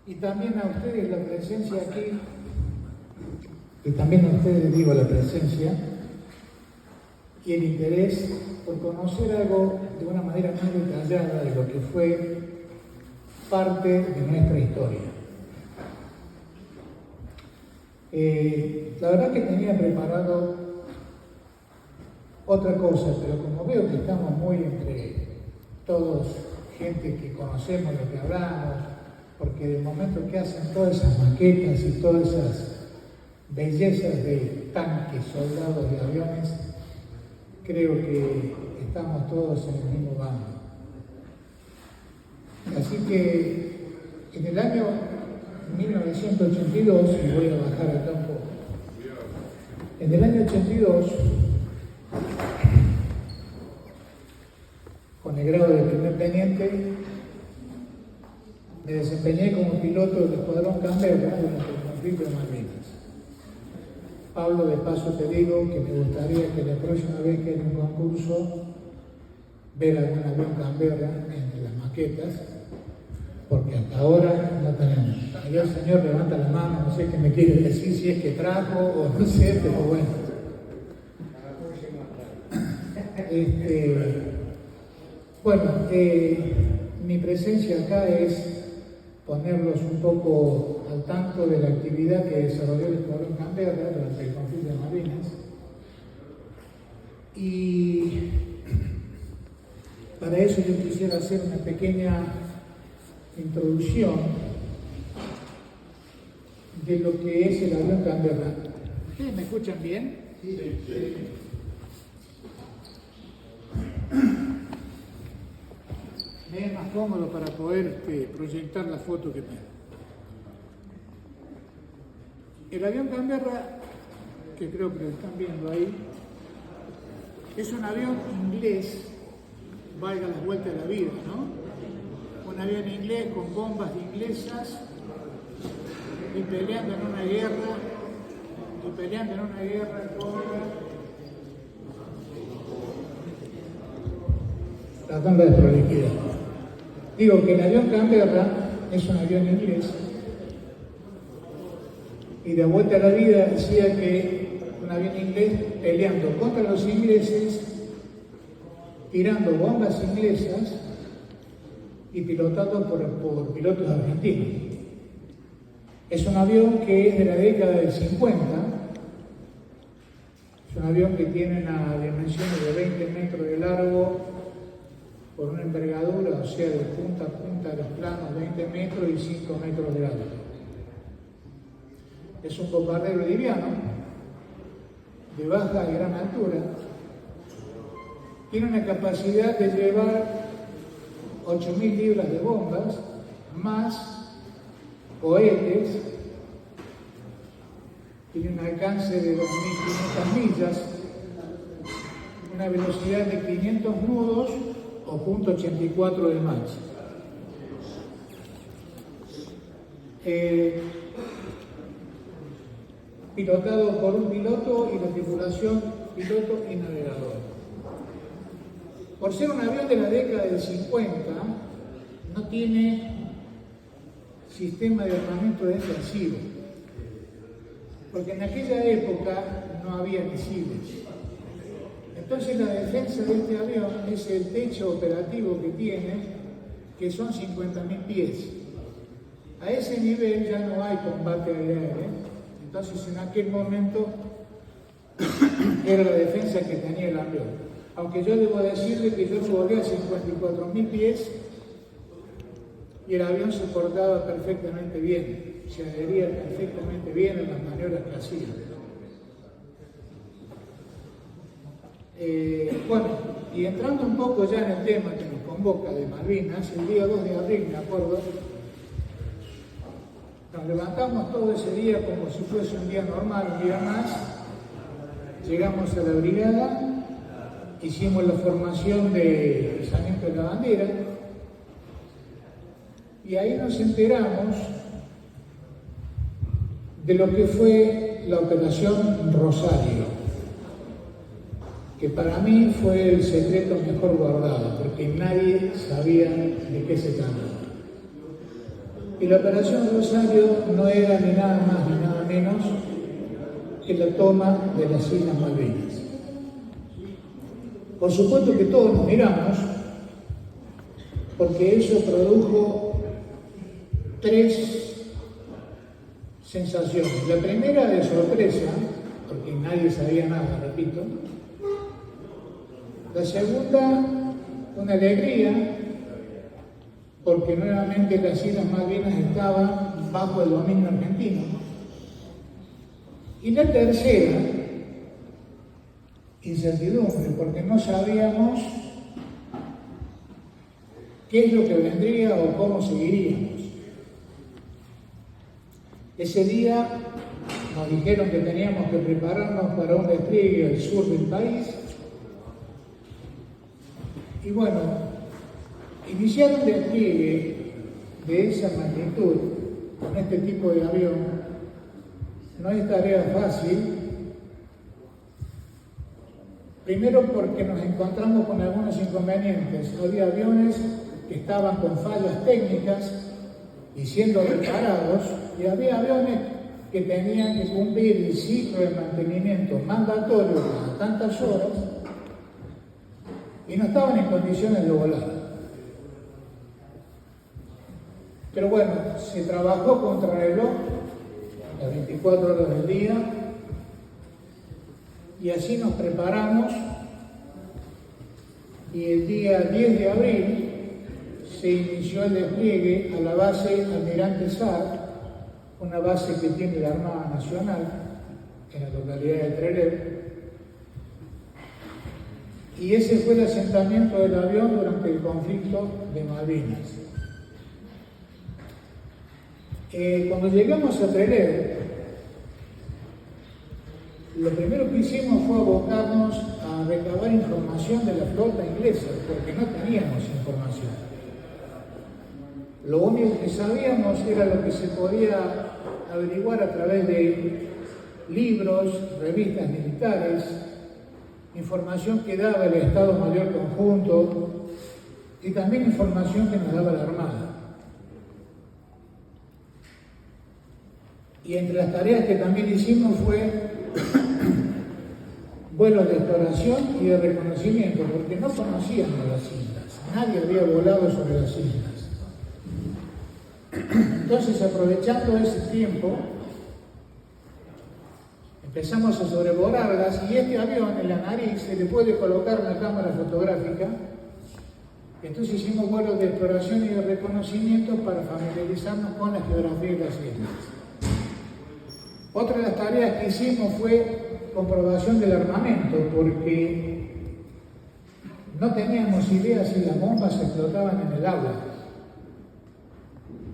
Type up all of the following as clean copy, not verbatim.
Y también a ustedes la presencia aquí, y también a ustedes digo la presencia y el interés por conocer algo de una manera más detallada de lo que fue parte de nuestra historia. La verdad que tenía preparado otra cosa, pero como veo que estamos muy entre todos, gente que conocemos lo que hablamos, porque de momento que hacen todas esas maquetas y todas esas bellezas de tanques, soldados y aviones, creo que estamos todos en el mismo bando. Así que en el año 1982, y voy a bajar acá un poco, en el año 82, con el grado de primer teniente, me desempeñé como piloto del escuadrón Canberra durante el conflicto de Malvinas. Pablo, de paso te digo que me gustaría que la próxima vez que haya un concurso, ver algún avión Canberra entre las maquetas, porque hasta ahora no tenemos. Allá el señor levanta la mano, no sé qué me quiere decir, si es que trajo o no sé, pero bueno. Mi presencia acá es ponerlos un poco al tanto de la actividad que desarrolló el escuadrón Canberra durante el conflicto de Malvinas. Y para eso yo quisiera hacer una pequeña introducción de lo que es el avión Canberra. ¿Ustedes me escuchan bien? Sí. Me es más cómodo para poder proyectar la foto que tengo. El avión Canberra, que creo que lo están viendo ahí, es un avión inglés, valga las vueltas de la vida, ¿no? Un avión inglés con bombas inglesas y peleando en una guerra con la tanda de proliquidad. Digo que el avión Canberra es un avión inglés y de vuelta a la vida decía que un avión inglés peleando contra los ingleses, tirando bombas inglesas y pilotado por pilotos argentinos. Es un avión que es de la década del 50, es un avión que tiene una dimensión de 20 metros de largo, por una envergadura, o sea, de punta a punta de los planos 20 metros y 5 metros de alto. Es un bombardero liviano, de baja y gran altura. Tiene una capacidad de llevar 8.000 libras de bombas, más cohetes. Tiene un alcance de 2.500 millas, una velocidad de 500 nudos, o .84 de Mach. Pilotado por un piloto y la tripulación piloto y navegador. Por ser un avión de la década del 50, no tiene sistema de armamento defensivo, porque en aquella época no había misiles. Entonces la defensa de este avión es el techo operativo que tiene, que son 50.000 pies. A ese nivel ya no hay combate aéreo. Entonces en aquel momento era la defensa que tenía el avión. Aunque yo debo decirle que yo volé a 54.000 pies y el avión se portaba perfectamente bien, se adhería perfectamente bien en las maniobras que hacía. Y entrando un poco ya en el tema que nos convoca de Malvinas, el día 2 de abril, me acuerdo, nos levantamos todo ese día como si fuese un día normal, un día más, llegamos a la brigada, hicimos la formación de izamiento de la bandera, y ahí nos enteramos de lo que fue la Operación Rosario, que para mí fue el secreto mejor guardado, porque nadie sabía de qué se trataba. Y la Operación Rosario no era ni nada más ni nada menos que la toma de las Islas Malvinas. Por supuesto que todos nos miramos, porque eso produjo tres sensaciones. La primera de sorpresa, porque nadie sabía nada, repito. La segunda, una alegría, porque nuevamente las Islas Malvinas estaban bajo el dominio argentino. Y la tercera, incertidumbre, porque no sabíamos qué es lo que vendría o cómo seguiríamos. Ese día nos dijeron que teníamos que prepararnos para un despliegue al sur del país. Y bueno, iniciar un despliegue de esa magnitud con este tipo de avión no es tarea fácil. Primero porque nos encontramos con algunos inconvenientes. Había aviones que estaban con fallas técnicas y siendo reparados, y había aviones que tenían que cumplir el ciclo de mantenimiento mandatorio cada tantas horas y no estaban en condiciones de volar. Pero bueno, se trabajó contra reloj las 24 horas del día y así nos preparamos, y el día 10 de abril se inició el despliegue a la base Almirante Saar, una base que tiene la Armada Nacional en la localidad de Trelew, y ese fue el asentamiento del avión durante el conflicto de Malvinas. Cuando llegamos a Trelew, lo primero que hicimos fue abocarnos a recabar información de la flota inglesa, porque no teníamos información. Lo único que sabíamos era lo que se podía averiguar a través de libros, revistas militares, información que daba el Estado Mayor Conjunto y también información que nos daba la Armada. Y entre las tareas que también hicimos fue vuelos de exploración y de reconocimiento, porque no conocíamos las islas, nadie había volado sobre las islas. Entonces, aprovechando ese tiempo, empezamos a sobrevolarlas, y este avión en la nariz se le puede colocar una cámara fotográfica. Entonces hicimos vuelos de exploración y de reconocimiento para familiarizarnos con la geografía de las islas. Otra de las tareas que hicimos fue comprobación del armamento, porque no teníamos idea si las bombas se explotaban en el agua.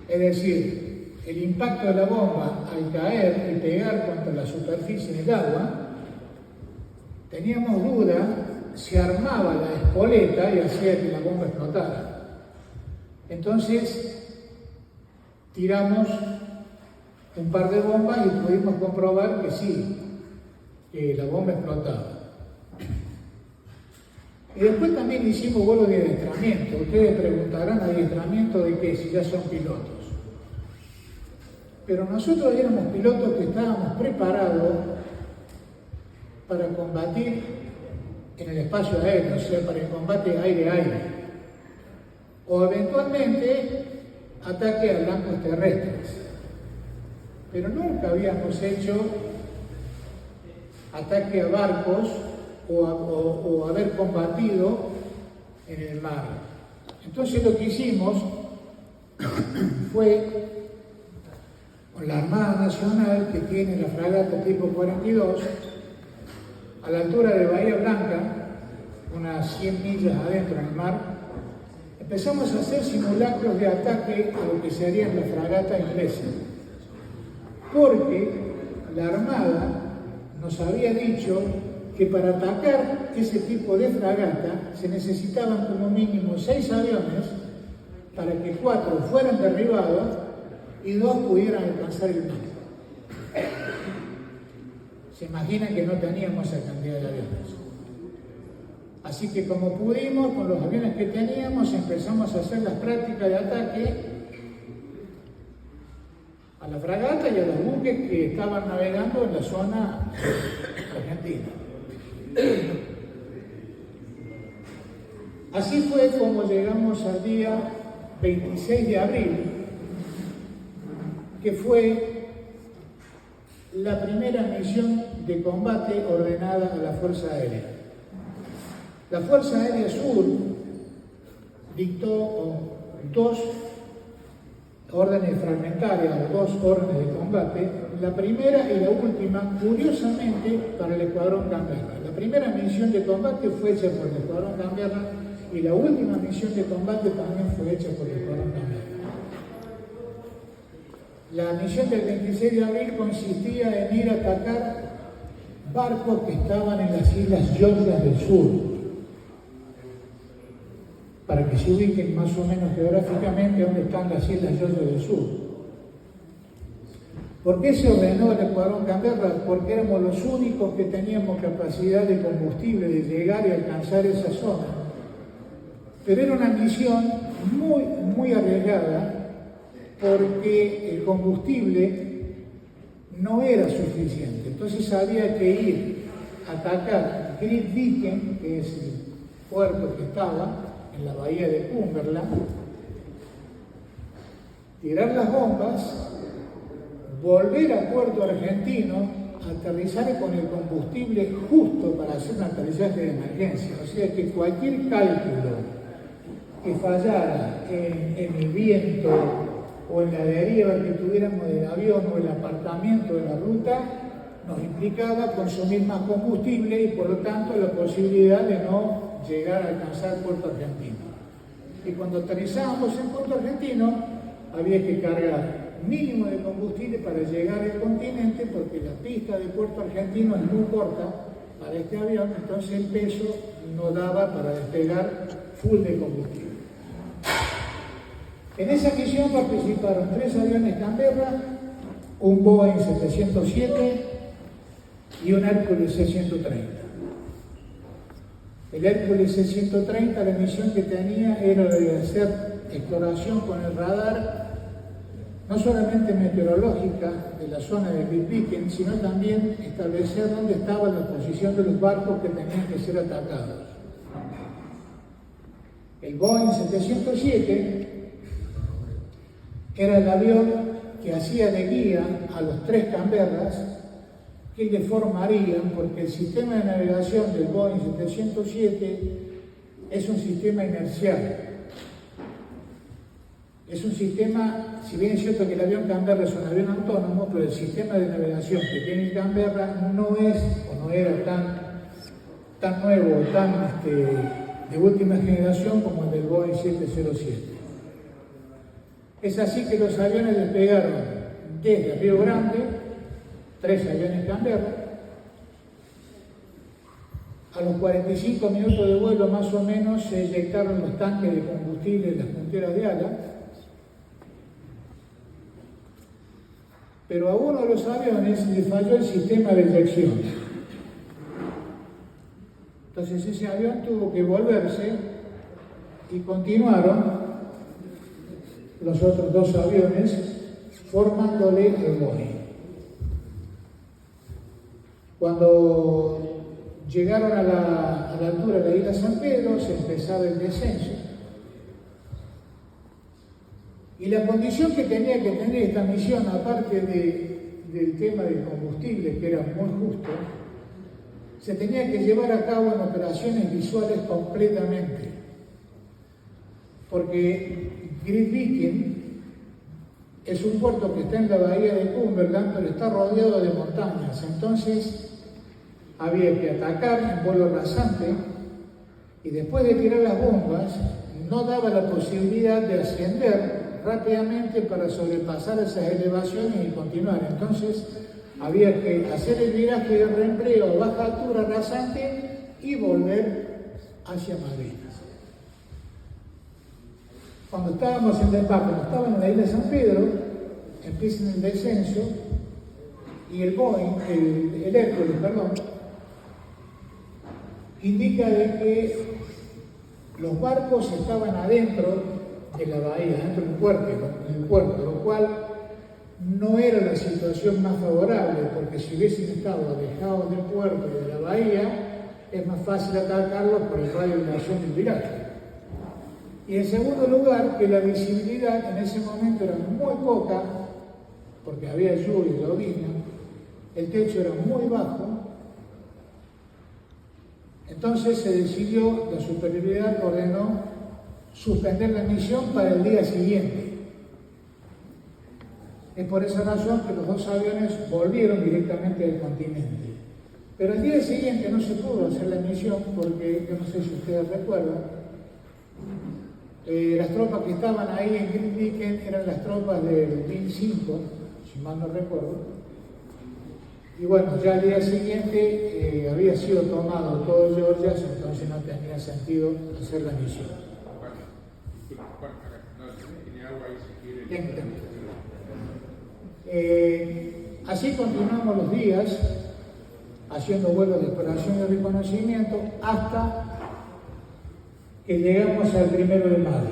Es decir, el impacto de la bomba al caer y pegar contra la superficie del agua, teníamos duda si armaba la espoleta y hacía que la bomba explotara. Entonces, tiramos un par de bombas y pudimos comprobar que sí, que la bomba explotaba. Y después también hicimos vuelos de adiestramiento. Ustedes preguntarán, ¿adiestramiento de qué? Si ya son pilotos. Pero nosotros éramos pilotos que estábamos preparados para combatir en el espacio aéreo, o sea, para el combate aire-aire. O eventualmente ataque a blancos terrestres. Pero nunca habíamos hecho ataque a barcos o haber combatido en el mar. Entonces lo que hicimos fue, con la Armada Nacional, que tiene la fragata tipo 42, a la altura de Bahía Blanca, unas 100 millas adentro en el mar, empezamos a hacer simulacros de ataque a lo que se haría en la fragata inglesa. Porque la Armada nos había dicho que para atacar ese tipo de fragata se necesitaban como mínimo 6 aviones para que 4 fueran derribados y 2 pudieran alcanzar el mar. Se imaginan que no teníamos esa cantidad de aviones. Así que como pudimos, con los aviones que teníamos, empezamos a hacer las prácticas de ataque a la fragata y a los buques que estaban navegando en la zona argentina. Así fue como llegamos al día 26 de abril, que fue la primera misión de combate ordenada a la Fuerza Aérea. La Fuerza Aérea Sur dictó dos órdenes fragmentarias, o dos órdenes de combate, la primera y la última, curiosamente, para el Escuadrón Canberra. La primera misión de combate fue hecha por el Escuadrón Canberra y la última misión de combate también fue hecha por el Escuadrón Canberra. La misión del 26 de abril consistía en ir a atacar barcos que estaban en las Islas Georgias del Sur, para que se ubiquen más o menos geográficamente dónde están las Islas Georgias del Sur. ¿Por qué se ordenó el Escuadrón Canberra? Porque éramos los únicos que teníamos capacidad de combustible, de llegar y alcanzar esa zona. Pero era una misión muy arriesgada, porque el combustible no era suficiente. Entonces había que ir a atacar Great Viken, que es el puerto que estaba en la bahía de Cumberland, tirar las bombas, volver a puerto argentino, aterrizar con el combustible justo para hacer un aterrizaje de emergencia. O sea que cualquier cálculo que fallara en el viento o en la deriva que tuviéramos del avión o el apartamiento de la ruta, nos implicaba consumir más combustible y por lo tanto la posibilidad de no llegar a alcanzar Puerto Argentino. Y cuando aterrizábamos en Puerto Argentino, había que cargar mínimo de combustible para llegar al continente, porque la pista de Puerto Argentino es muy corta para este avión, entonces el peso no daba para despegar full de combustible. En esa misión participaron 3 aviones Canberra, un Boeing 707 y un Hércules C-130. El Hércules C-130, la misión que tenía era de hacer exploración con el radar, no solamente meteorológica de la zona de Great Viken, sino también establecer dónde estaba la posición de los barcos que tenían que ser atacados. El Boeing 707 era el avión que hacía de guía a los 3 Canberras, que le formarían, porque el sistema de navegación del Boeing 707 es un sistema inercial. Es un sistema, si bien es cierto que el avión Canberra es un avión autónomo, pero el sistema de navegación que tiene el Canberra no es, o no era tan nuevo, de última generación como el del Boeing 707. Es así que los aviones despegaron desde Río Grande, 3 aviones Canberra. A los 45 minutos de vuelo más o menos se eyectaron los tanques de combustible en las punteras de ala. Pero a uno de los aviones le falló el sistema de eyección. Entonces ese avión tuvo que volverse y continuaron los otros 2 aviones formándole el Boeing. Cuando llegaron a la altura de la isla San Pedro, se empezaba el descenso. Y la condición que tenía que tener esta misión, aparte del tema del combustible, que era muy justo, se tenía que llevar a cabo en operaciones visuales completamente. Porque Great Viken es un puerto que está en la bahía de Cumberland, pero está rodeado de montañas. Entonces había que atacar en vuelo rasante y después de tirar las bombas no daba la posibilidad de ascender rápidamente para sobrepasar esas elevaciones y continuar. Entonces había que hacer el viraje de reempleo a baja altura rasante y volver hacia Madrid. Cuando estábamos en en la isla San Pedro, empiezan el descenso y el Boeing, el Hércules, indica de que los barcos estaban adentro de la bahía, dentro del puerto, lo cual no era la situación más favorable, porque si hubiesen estado alejados del puerto y de la bahía, es más fácil atacarlos por el radio de acción del viraje. Y en segundo lugar, que la visibilidad en ese momento era muy poca, porque había lluvia y llovizna, el techo era muy bajo, entonces se decidió, la superioridad ordenó suspender la misión para el día siguiente. Es por esa razón que los dos aviones volvieron directamente al continente. Pero el día siguiente no se pudo hacer la misión porque, yo no sé si ustedes recuerdan, las tropas que estaban ahí en Grytviken eran las tropas del BIN 5, si mal no recuerdo. Y bueno, ya al día siguiente había sido tomado todo Georgia, entonces no tenía sentido hacer la misión. Así continuamos los días haciendo vuelos de exploración y reconocimiento hasta que llegamos al 1 de mayo.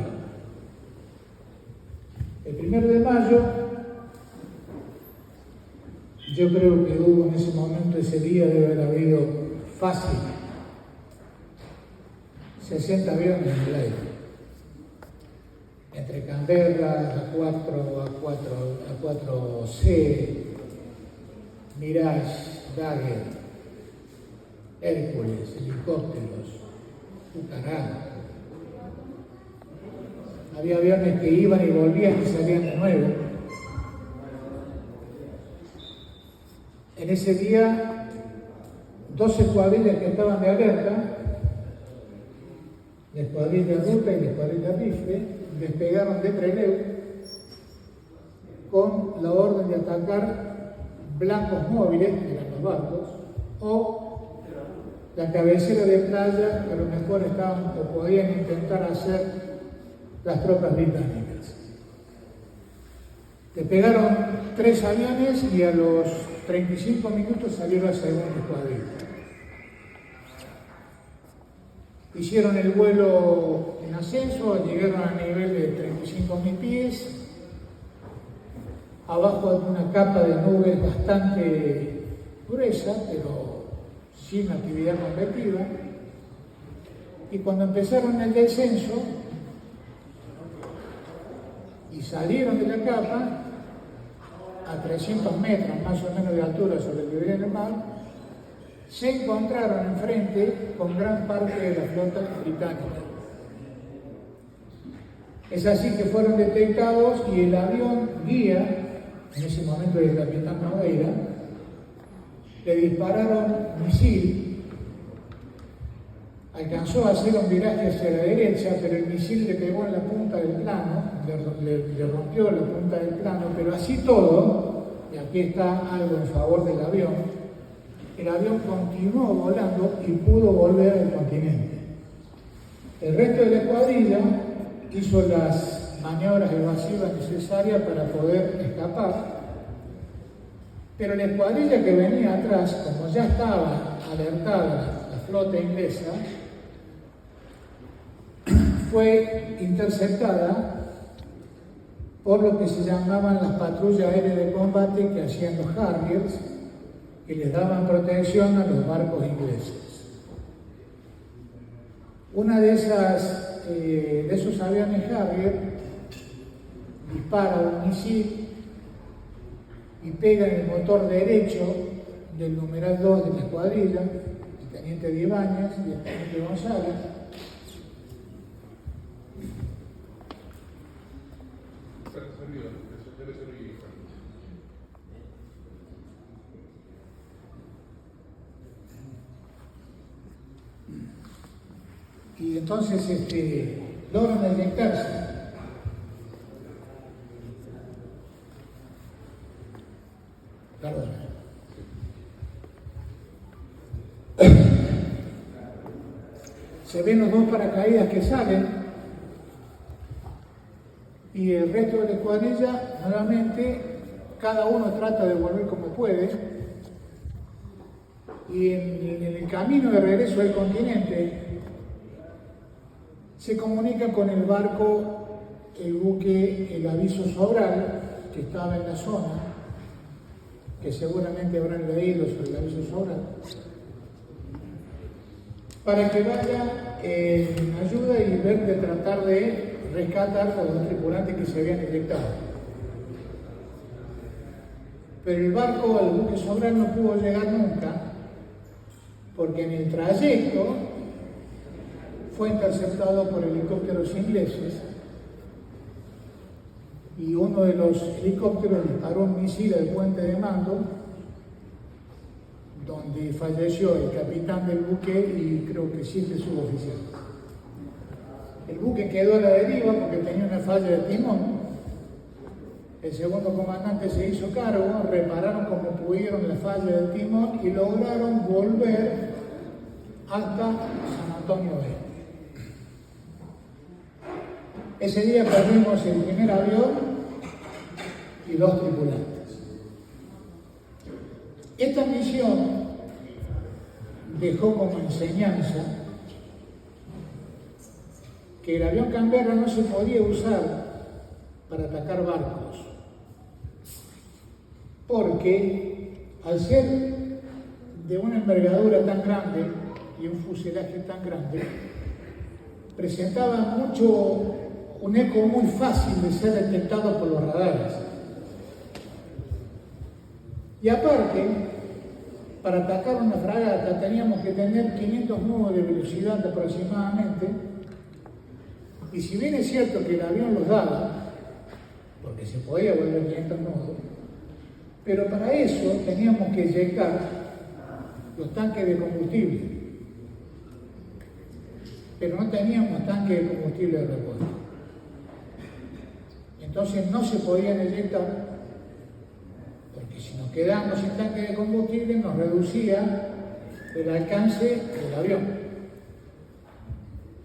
El 1 de mayo, yo creo que hubo en ese momento, ese día, debe haber habido fácil 60 aviones en el aire. Entre Canberra, A4C, Mirage, Dagger, Hércules, helicópteros, Pucará. Había aviones que iban y volvían y salían de nuevo. En ese día, 12 escuadrillas que estaban de alerta, la escuadrilla ruta y la escuadrilla rifle, despegaron de Trelew con la orden de atacar blancos móviles, que eran los barcos, o la cabecera de playa, que a lo mejor estaban o podían intentar hacer las tropas británicas. Despegaron 3 aviones y a los 35 minutos salió la segunda escuadrilla. Hicieron el vuelo en ascenso, llegaron a nivel de 35.000 pies, abajo de una capa de nubes bastante gruesa, pero sin actividad convectiva. Y cuando empezaron el descenso y salieron de la capa, a 300 metros más o menos de altura sobre el nivel del mar, se encontraron enfrente con gran parte de la flota británica. Es así que fueron detectados y el avión guía, en ese momento el capitán Nogueira, le dispararon misil, alcanzó a hacer un viraje hacia la derecha, pero el misil le pegó en la punta del plano, le rompió la punta del plano, pero así todo, y aquí está algo en favor del avión, el avión continuó volando y pudo volver al continente. El resto de la escuadrilla hizo las maniobras evasivas necesarias para poder escapar, pero la escuadrilla que venía atrás, como ya estaba alertada la flota inglesa, fue interceptada por lo que se llamaban las patrullas aéreas de combate que hacían los Harriers, que les daban protección a los barcos ingleses. Una de esos aviones Harrier dispara un misil y pega en el motor derecho del numeral 2 de la escuadrilla, el teniente Ibáñez y el teniente González. Y entonces logran eyectarse. Perdón. Se ven los dos paracaídas que salen y el resto de la escuadrilla, nuevamente, cada uno trata de volver como puede. Y en el camino de regreso al continente, se comunican con el barco, el buque, el Aviso Sobral, que estaba en la zona, que seguramente habrán leído sobre el aviso Sobral, para que vaya en ayuda y ver de tratar de rescatar a los tripulantes que se habían eyectado. Pero el barco, el buque Sobral, no pudo llegar nunca, porque en el trayecto fue interceptado por helicópteros ingleses y uno de los helicópteros disparó un misil al puente de mando, donde falleció el capitán del buque y creo que 7 suboficiales. El buque quedó a la deriva porque tenía una falla de timón. El segundo comandante se hizo cargo, repararon como pudieron la falla del timón y lograron volver hasta San Antonio Oeste. Ese día perdimos el primer avión y 2 tripulantes. Esta misión dejó como enseñanza que el avión Canberra no se podía usar para atacar barcos, porque al ser de una envergadura tan grande y un fuselaje tan grande, presentaba un eco muy fácil de ser detectado por los radares. Y aparte, para atacar una fragata teníamos que tener 500 nudos de velocidad aproximadamente, y si bien es cierto que el avión los daba, porque se podía volver 500 nudos, pero para eso teníamos que eyectar los tanques de combustible, pero no teníamos tanques de combustible de repuesto. Entonces no se podían eyectar, porque si nos quedábamos sin tanque de combustible nos reducía el alcance del avión.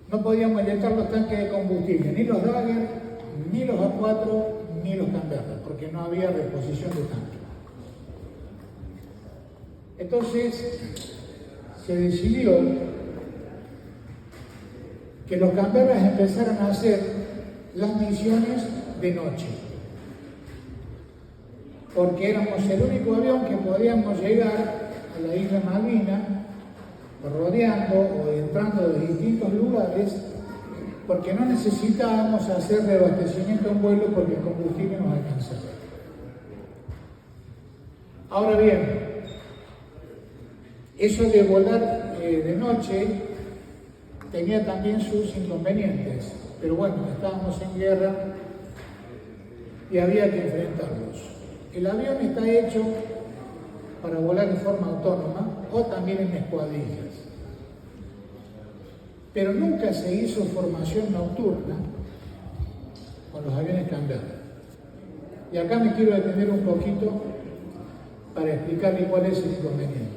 No podíamos eyectar los tanques de combustible, ni los Dagger, ni los A4, ni los Canberra, porque no había reposición de tanque. Entonces se decidió que los Canberras empezaran a hacer las misiones de noche, porque éramos el único avión que podíamos llegar a la isla Malvinas rodeando o entrando de distintos lugares, porque no necesitábamos hacer reabastecimiento en vuelo porque el combustible nos alcanzaba. Ahora bien, eso de volar de noche tenía también sus inconvenientes, pero bueno, estábamos en guerra y había que enfrentarlos. El avión está hecho para volar de forma autónoma o también en escuadrillas, pero nunca se hizo formación nocturna con los aviones Canberra. Y acá me quiero detener un poquito para explicarle cuál es el inconveniente.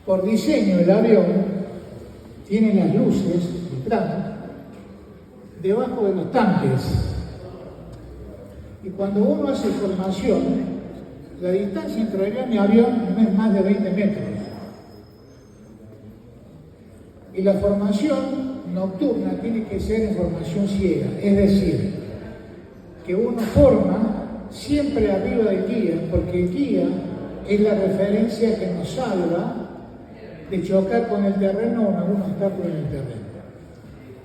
Por diseño, el avión tiene las luces de plano debajo de los tanques. Y cuando uno hace formación, la distancia entre avión y avión no es más de 20 metros. Y la formación nocturna tiene que ser en formación ciega, es decir, que uno forma siempre arriba del guía, porque el guía es la referencia que nos salva de chocar con el terreno o en algún obstáculo en el terreno.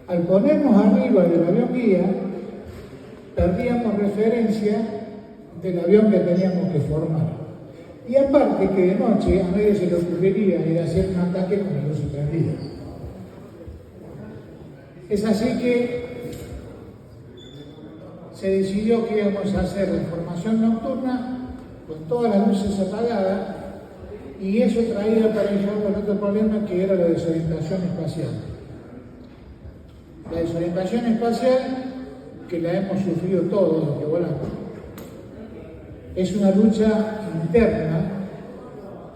Al ponernos arriba del avión guía, perdíamos referencia del avión que teníamos que formar. Y aparte que de noche a nadie se le ocurriría ir a hacer un ataque con la luz prendida. Es así que se decidió que íbamos a hacer la formación nocturna con todas las luces apagadas, y eso traía para ello otro problema, que era la desorientación espacial. La desorientación espacial, que la hemos sufrido todos los que volamos, es una lucha interna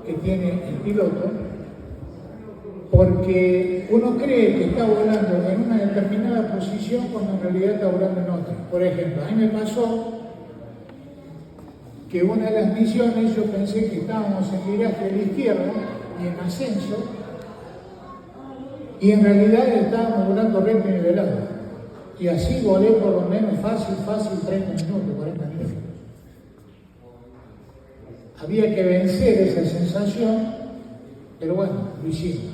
que tiene el piloto, porque uno cree que está volando en una determinada posición cuando en realidad está volando en otra. Por ejemplo, a mí me pasó que una de las misiones yo pensé que estábamos en viraje de la izquierda y en ascenso, y en realidad estábamos volando recto y nivelado. Y así volé por lo menos fácil, 30 minutos, 40 minutos. Había que vencer esa sensación, pero bueno, lo hicimos.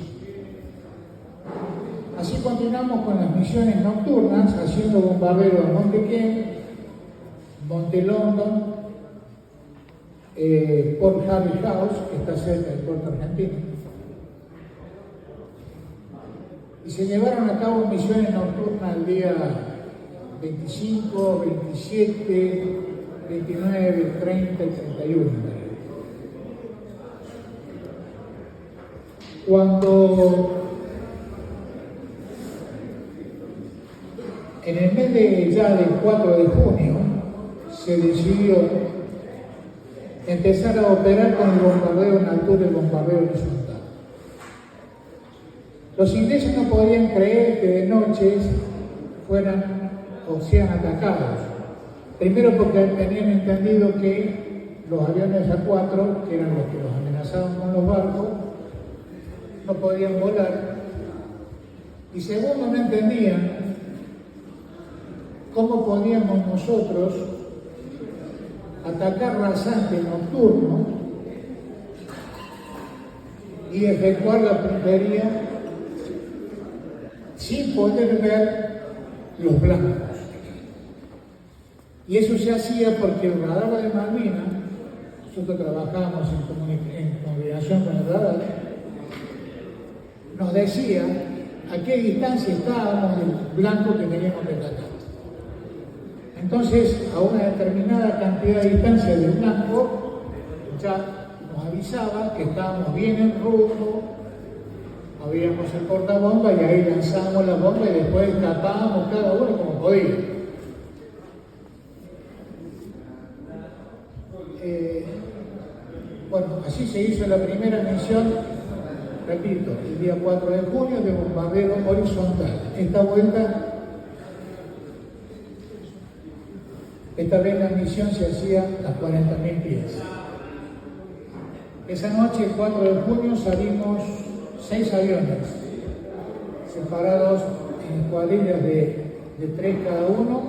Así continuamos con las misiones nocturnas, haciendo bombardeo a Montequén, Monte London, Port Harry House, que está cerca del puerto argentino. Y se llevaron a cabo misiones nocturnas el día 25, 27, 29, 30 y 31. Cuando en el mes del 4 de junio se decidió empezar a operar con el bombardeo en altura y el bombardeo horizontal. Los ingleses no podían creer que de noche fueran o sean atacados. Primero porque tenían entendido que los aviones A4, que eran los que los amenazaban con los barcos, no podían volar. Y segundo, no entendían cómo podíamos nosotros atacar rasante nocturno y efectuar la puntería sin poder ver los blancos. Y eso se hacía porque el radar de Malvinas, nosotros trabajábamos en combinación con el radar, nos decía a qué distancia estábamos del blanco que teníamos que atacar. Entonces, a una determinada cantidad de distancia del blanco, ya nos avisaba que estábamos bien en rumbo, abríamos el portabomba y ahí lanzábamos la bomba y después escapábamos cada uno como podía. Bueno, así se hizo la primera misión, repito, el día 4 de junio de bombardeo horizontal. Esta vez la misión se hacía a 40.000 pies. Esa noche, el 4 de junio, salimos 6 aviones, separados en escuadrillas de 3 cada uno,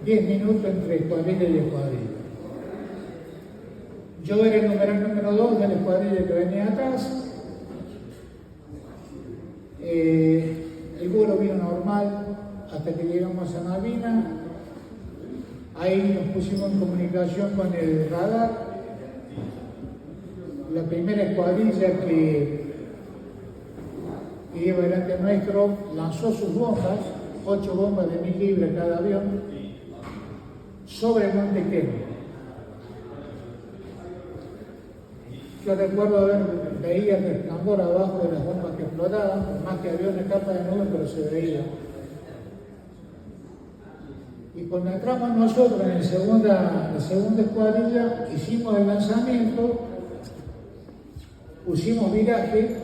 10 minutos entre escuadrilla y escuadrilla. Yo era el numeral número 2 de la escuadrilla que venía atrás. El vuelo vino normal hasta que llegamos a Malvinas. Ahí nos pusimos en comunicación con el radar. La primera escuadrilla que iba delante nuestro lanzó sus bombas, 8 bombas de 1000 libras cada avión, sobre Montequén. Yo recuerdo veía el resplandor abajo de las bombas que explotaban, por más que había una capa de nube, pero se veía. Y cuando entramos nosotros en la segunda escuadrilla, hicimos el lanzamiento, pusimos viraje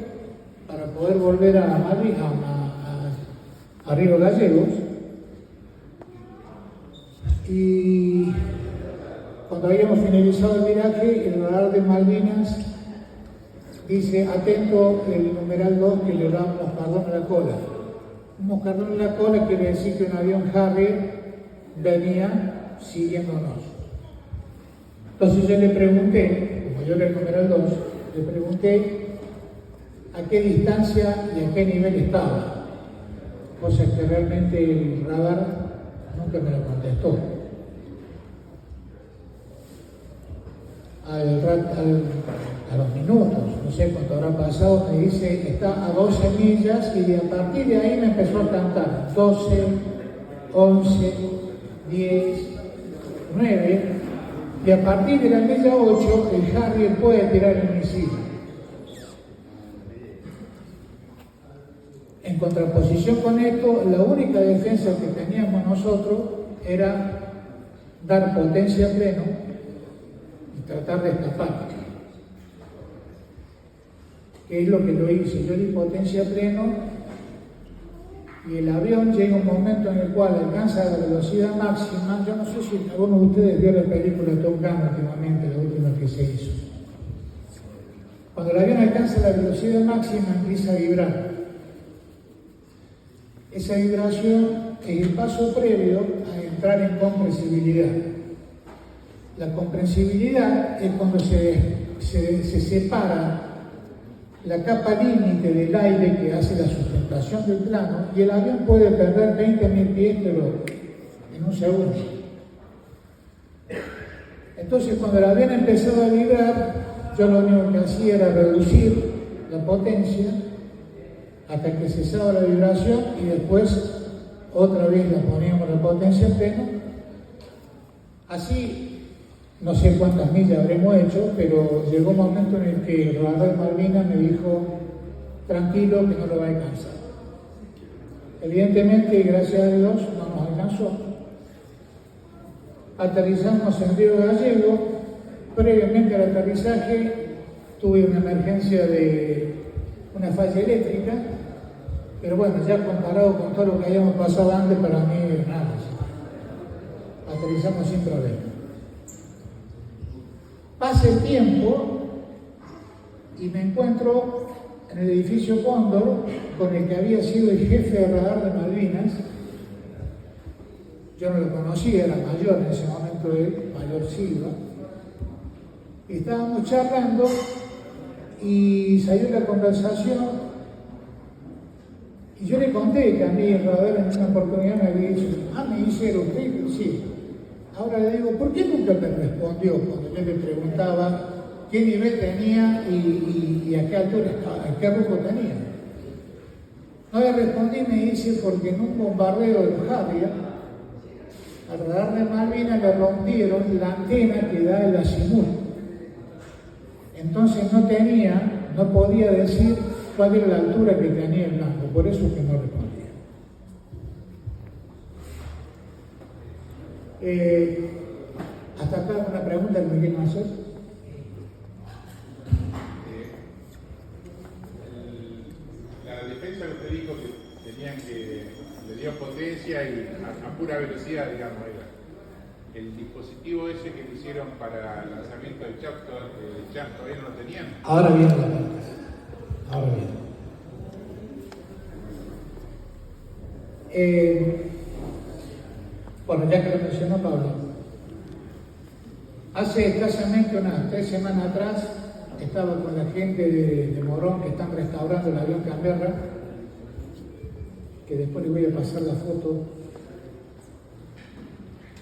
para poder volver a Madrid, a Río Gallegos. Y cuando habíamos finalizado el viraje, el radar de Malvinas dice: atento, el numeral 2, que le da un moscardón en la cola. Un moscardón en la cola quiere decir que un avión Harrier venía siguiéndonos. Entonces yo le pregunté, como yo era el numeral 2, le pregunté a qué distancia y a qué nivel estaba, cosa que realmente el radar nunca me lo contestó. A los minutos, no sé cuánto habrá pasado, me dice: está a 12 millas, y a partir de ahí me empezó a cantar 12, 11, 10, 9, y a partir de la milla 8 el Harrier puede tirar el misil. En contraposición con esto, la única defensa que teníamos nosotros era dar potencia a pleno y tratar de escapar. Que es lo que lo hice. Yo di potencia a pleno y el avión llega un momento en el cual alcanza la velocidad máxima. Yo no sé si alguno de ustedes vio la película Top Gun últimamente, la última que se hizo. Cuando el avión alcanza la velocidad máxima, empieza a vibrar. Esa vibración es el paso previo a entrar en comprensibilidad. La comprensibilidad es cuando se separa la capa límite del aire que hace la sustentación del plano y el avión puede perder 20.000 pies pero en un segundo. Entonces cuando el avión empezaba a vibrar, yo lo único que hacía era reducir la potencia hasta que cesaba la vibración y después otra vez la poníamos la potencia en pleno. Así no sé cuántas millas habremos hecho, pero llegó un momento en el que el radar de Malvinas me dijo, tranquilo que no lo va a alcanzar. Evidentemente, gracias a Dios, no nos alcanzó. Aterrizamos en Río Gallego. Previamente al aterrizaje tuve una emergencia de una falla eléctrica, pero bueno, ya comparado con todo lo que habíamos pasado antes, para mí nada. Aterrizamos sin problema. Pasa el tiempo y me encuentro en el edificio Cóndor con el que había sido el jefe de radar de Malvinas. Yo no lo conocía, era mayor en ese momento él, Mayor Silva. Y estábamos charlando y salió la conversación y yo le conté que a mí el radar en una oportunidad me había dicho, me dice, ¿era usted? Sí. Ahora le digo, ¿por qué nunca me respondió cuando yo le preguntaba qué nivel tenía y a qué altura estaba, a qué rumbo tenía? No le respondí, me dice, porque en un bombardeo de los Harrier, al radar de Malvinas le rompieron la antena que da el azimut. Entonces no podía decir cuál era la altura que tenía el blanco, por eso es que no respondía. Hasta acá una pregunta que me quieren hacer. La defensa que usted dijo que tenían que le dio potencia y a pura velocidad, digamos, era. El dispositivo ese que le hicieron para el lanzamiento del chat todavía no lo tenían. Ahora viene la parte. Ahora viene. Bueno, ya que lo mencionó Pablo, hace escasamente unas 3 semanas atrás estaba con la gente de Morón que están restaurando el avión Canberra, que después les voy a pasar la foto.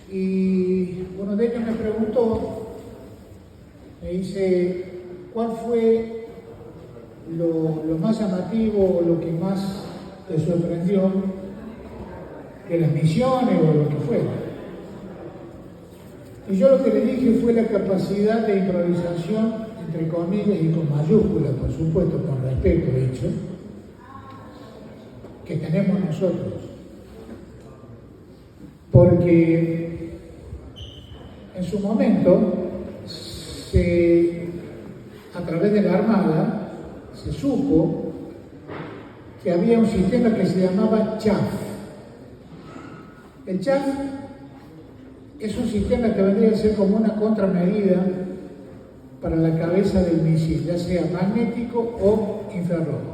Y uno de ellos me preguntó, me dice, ¿cuál fue lo más llamativo o lo que más te sorprendió de las misiones o lo que fuera? Y yo lo que le dije fue la capacidad de improvisación, entre comillas y con mayúsculas, por supuesto, con respeto hecho, que tenemos nosotros. Porque en su momento, a través de la Armada, se supo que había un sistema que se llamaba CHAF. El CHAF es un sistema que vendría a ser como una contramedida para la cabeza del misil, ya sea magnético o infrarrojo.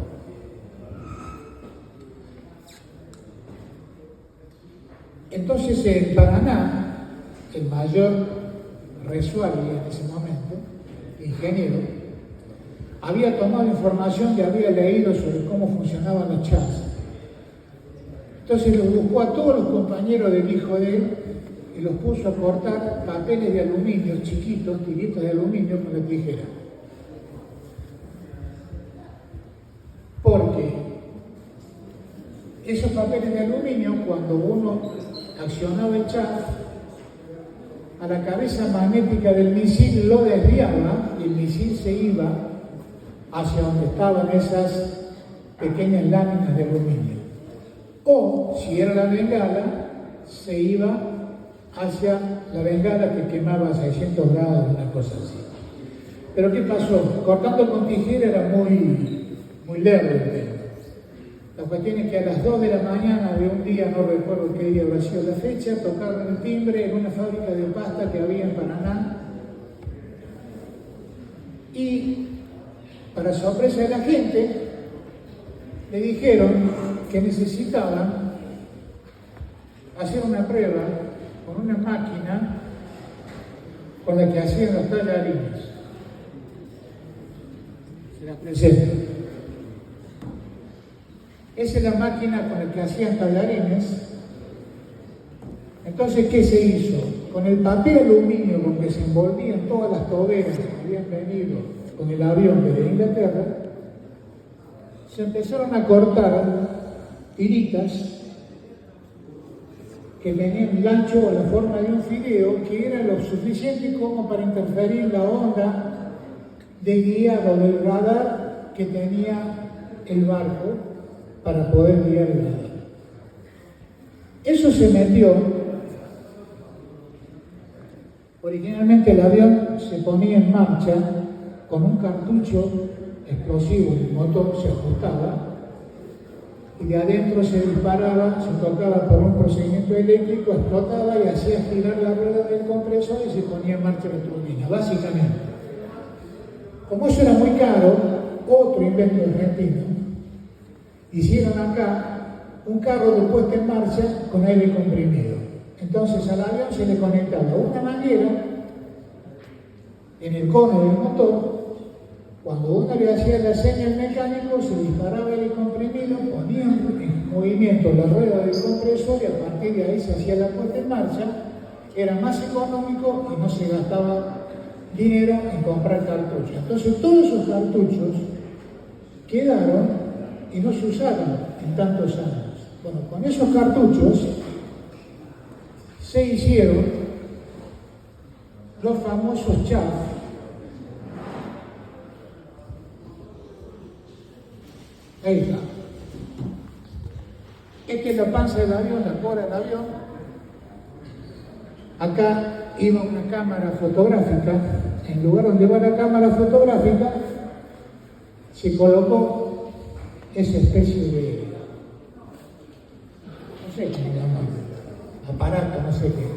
Entonces en Paraná, el mayor Resuari en ese momento, ingeniero, había tomado información que había leído sobre cómo funcionaban los CHAF. Entonces los buscó a todos los compañeros del hijo de él y los puso a cortar papeles de aluminio chiquitos, tiritas de aluminio con la tijera. Porque esos papeles de aluminio, cuando uno accionaba el CHAF, a la cabeza magnética del misil lo desviaba y el misil se iba hacia donde estaban esas pequeñas láminas de aluminio. O, si era la bengala, se iba hacia la bengala que quemaba a 600 grados, una cosa así. Pero ¿qué pasó? Cortando con tijera era muy lerdo el tema. La cuestión es que a las 2 de la mañana de un día, no recuerdo qué día habrá sido la fecha, tocaron el timbre en una fábrica de pasta que había en Paraná. Y, para sorpresa de la gente, le dijeron que necesitaban hacer una prueba con una máquina con la que hacían los tallarines. Se la presento. Esa es la máquina con la que hacían tallarines. Entonces, ¿qué se hizo? Con el papel aluminio con que se envolvían todas las toberas que habían venido con el avión desde Inglaterra, se empezaron a cortar tiritas que tenían el ancho o la forma de un fideo, que era lo suficiente como para interferir la onda de guiado del radar que tenía el barco para poder guiar el radar. Eso se metió. Originalmente el avión se ponía en marcha con un cartucho explosivo, el motor se ajustaba y de adentro se disparaba, se tocaba por un procedimiento eléctrico, explotaba y hacía girar la rueda del compresor y se ponía en marcha la turbina, básicamente. Como eso era muy caro, otro invento argentino, hicieron acá un carro de puesta en marcha con aire comprimido. Entonces al avión se le conectaba una manguera en el cono del motor. Cuando uno le hacía la seña al mecánico, se disparaba el comprimido, ponía en movimiento la rueda del compresor y a partir de ahí se hacía la puesta en marcha. Era más económico y no se gastaba dinero en comprar cartuchos. Entonces todos esos cartuchos quedaron y no se usaron en tantos años. Bueno, con esos cartuchos se hicieron los famosos chaff. Ahí está. Esta es la panza del avión, la cola del avión. Acá iba una cámara fotográfica. En lugar donde va la cámara fotográfica, se colocó esa especie de, no sé cómo llaman, aparato, no sé qué,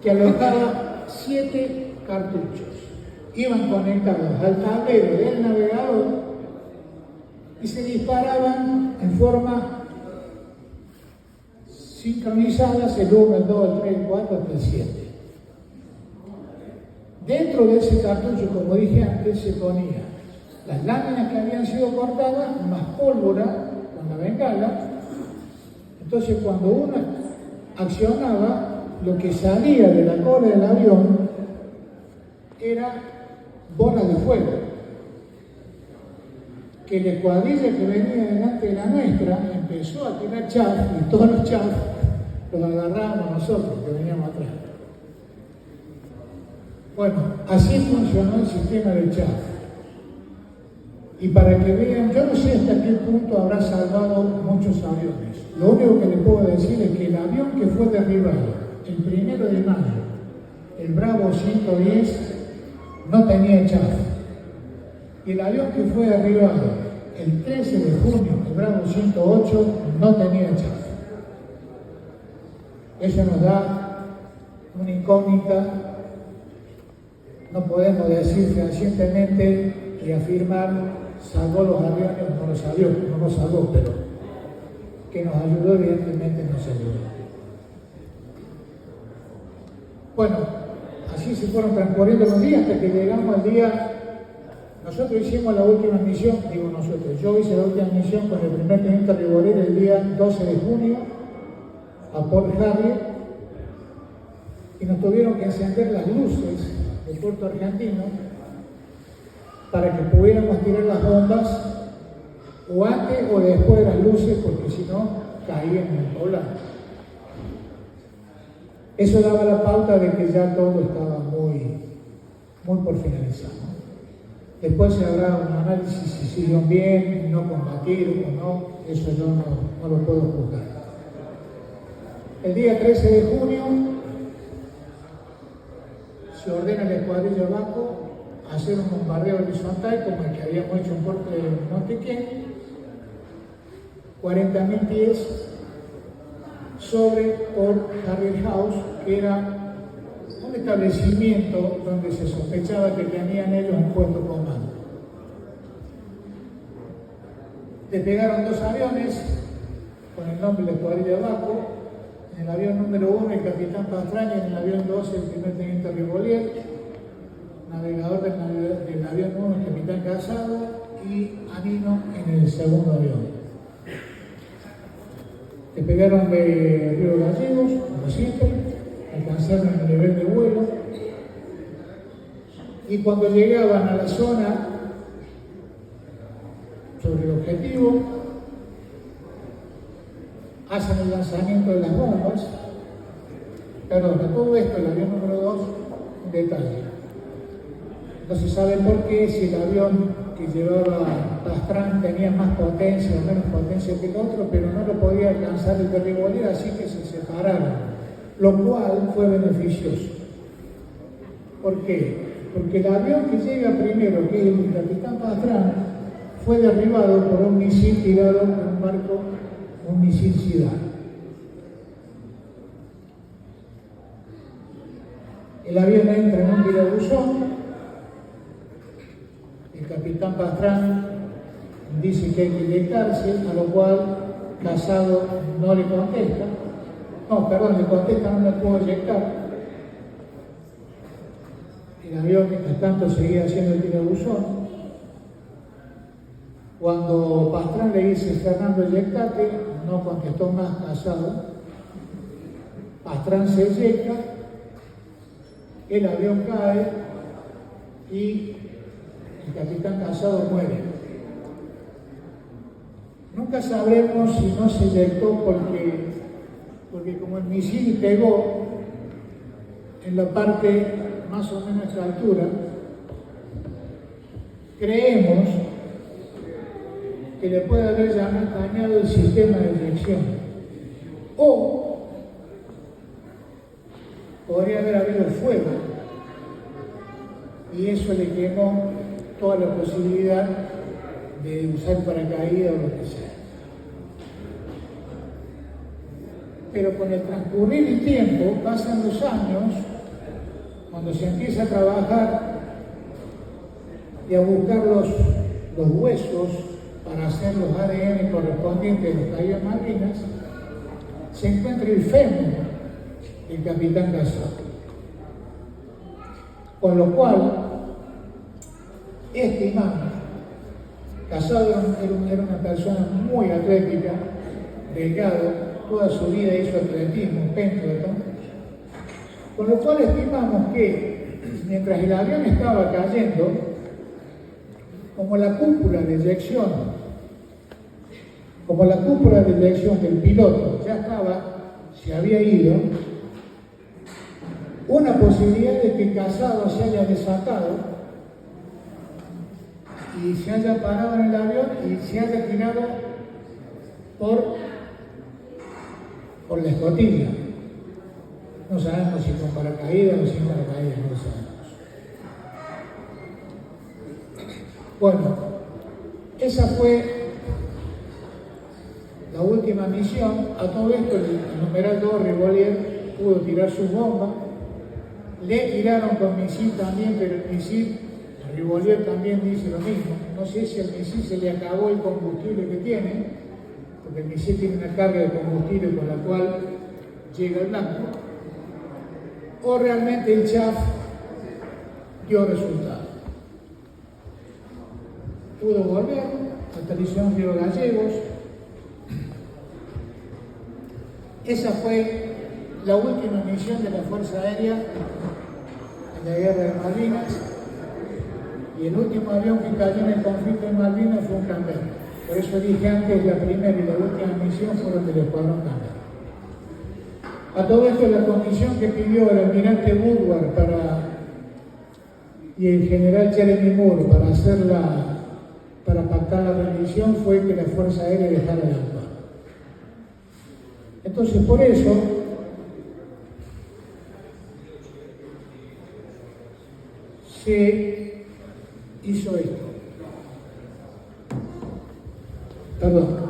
que alojaba 7 cartuchos. Iban conectados al tablero del navegador y se disparaban en forma sincronizadas, el 1, el 2, el 3, el 4, hasta el 7. Dentro de ese cartucho, como dije antes, se ponía las láminas que habían sido cortadas, más pólvora con la bengala. Entonces, cuando uno accionaba, lo que salía de la cola del avión era bola de fuego. Que la escuadrilla que venía delante de la nuestra empezó a tirar chaff y todos los chaff los agarrábamos nosotros que veníamos atrás. Bueno, así funcionó el sistema de chaff. Y para que vean, yo no sé hasta qué punto habrá salvado muchos aviones. Lo único que les puedo decir es que el avión que fue derribado el 1 de mayo, el Bravo 110, no tenía chaff. Y el avión que fue derribado el 13 de junio, el Bravo 108, no tenía chaff. Eso nos da una incógnita. No podemos decir fehacientemente y afirmar salvó los aviones, no los salvó, pero que nos ayudó, evidentemente nos ayudó. Bueno, así se fueron transcurriendo los días hasta que llegamos al día. Nosotros hicimos la última misión, yo hice la última misión con el primer teniente Ribolera el día 12 de junio a Port Harriet y nos tuvieron que encender las luces del puerto argentino para que pudiéramos tirar las bombas o antes o después de las luces, porque si no caían en el poblado. Eso daba la pauta de que ya todo estaba muy por finalizar. Después se habrá un análisis si siguieron bien, no combatieron o no, eso yo no lo puedo juzgar. El día 13 de junio se ordena la escuadrilla Baco hacer un bombardeo horizontal como el que habíamos hecho en Puerto de Montequén, 40.000 pies sobre Port Harriet House, que era un establecimiento donde se sospechaba que tenían ellos un puesto comando. Despegaron 2 aviones con el nombre de escuadrilla Baco, En el avión número 1 el capitán Pastrana y en el avión 2 el primer teniente Rivolier, navegador del avión 1 el capitán Casado y Anino en el segundo avión. Despegaron de Río Gallegos, como siempre, alcanzaron el nivel de vuelo y cuando llegaban a la zona sobre el objetivo, hacen el lanzamiento de las bombas. Perdón, a todo esto, el avión número 2, un detalle. No se sabe por qué, si el avión que llevaba Pastrana tenía más potencia o menos potencia que el otro, pero no lo podía alcanzar el de Rivolier, así que se separaron, lo cual fue beneficioso. ¿Por qué? Porque el avión que llega primero, que es el capitán Pastrana, fue derribado por un misil tirado en un barco, un misil Sidar. El avión entra en un tirabuzón. El capitán Pastrana dice que hay que inyectarse, a lo cual Casado no le contesta. No, perdón, le contesta, no le puedo inyectar. El avión, mientras tanto, seguía haciendo el tirabuzón. Cuando Pastrana le dice, Fernando, inyectate, no contestó más Casado. Pastrana se inyecta, el avión cae y el capitán Casado muere. Nunca sabremos si no se inyectó porque como el misil pegó en la parte más o menos a esa altura, creemos que le puede haber dañado el sistema de inyección. O podría haber habido fuego y eso le quemó toda la posibilidad de usar paracaídas o lo que sea. Pero con el transcurrir del tiempo, pasan los años, cuando se empieza a trabajar y a buscar los huesos para hacer los ADN correspondientes de los caídos Malvinas, se encuentra el fémur del capitán Casado. Con lo cual, estimamos, Casado era una persona muy atlética, delgado, toda su vida hizo atletismo, pentathlon, con lo cual estimamos que mientras el avión estaba cayendo, como la cúpula de eyección del piloto ya se había ido, una posibilidad de que Casado se haya desatado y se haya parado en el avión y se haya tirado por la escotilla. No sabemos si con paracaídas o sin paracaídas, no lo sabemos. Bueno, esa fue la última misión. A todo esto el numeral 2 Rivolier pudo tirar sus bombas. Le tiraron con misil también, pero el misil, Rivolier también dice lo mismo. No sé si al misil se le acabó el combustible que tiene, porque el misil tiene una carga de combustible con la cual llega al blanco, o realmente el chaff dio resultado. Pudo volver, aterrizó en Río Gallegos. Esa fue la última misión de la Fuerza Aérea en la Guerra de Malvinas, y el último avión que cayó en el conflicto de Malvinas fue un Canberra. Por eso dije antes, la primera y la última misión fueron del escuadrón Canberra. A todo esto, la condición que pidió el almirante Woodward y el general Jeremy Moore para pactar la rendición fue que la Fuerza Aérea dejara de actuar. Entonces, por eso, se hizo esto. Perdón.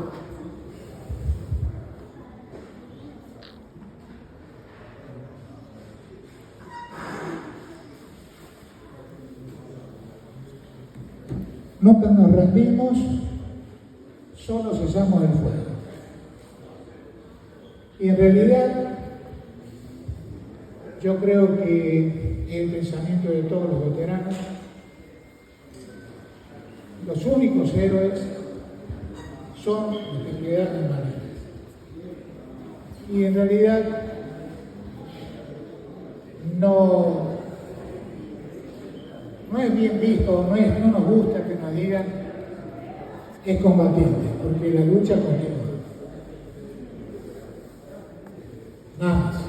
Nunca nos rendimos, solo cesamos el fuego. Y en realidad, Yo creo que el pensamiento de todos los veteranos, los únicos héroes son los que quedaron en Malvinas. Y en realidad no es bien visto, no nos gusta que nos digan es combatiente, porque la lucha continúa. Nada más.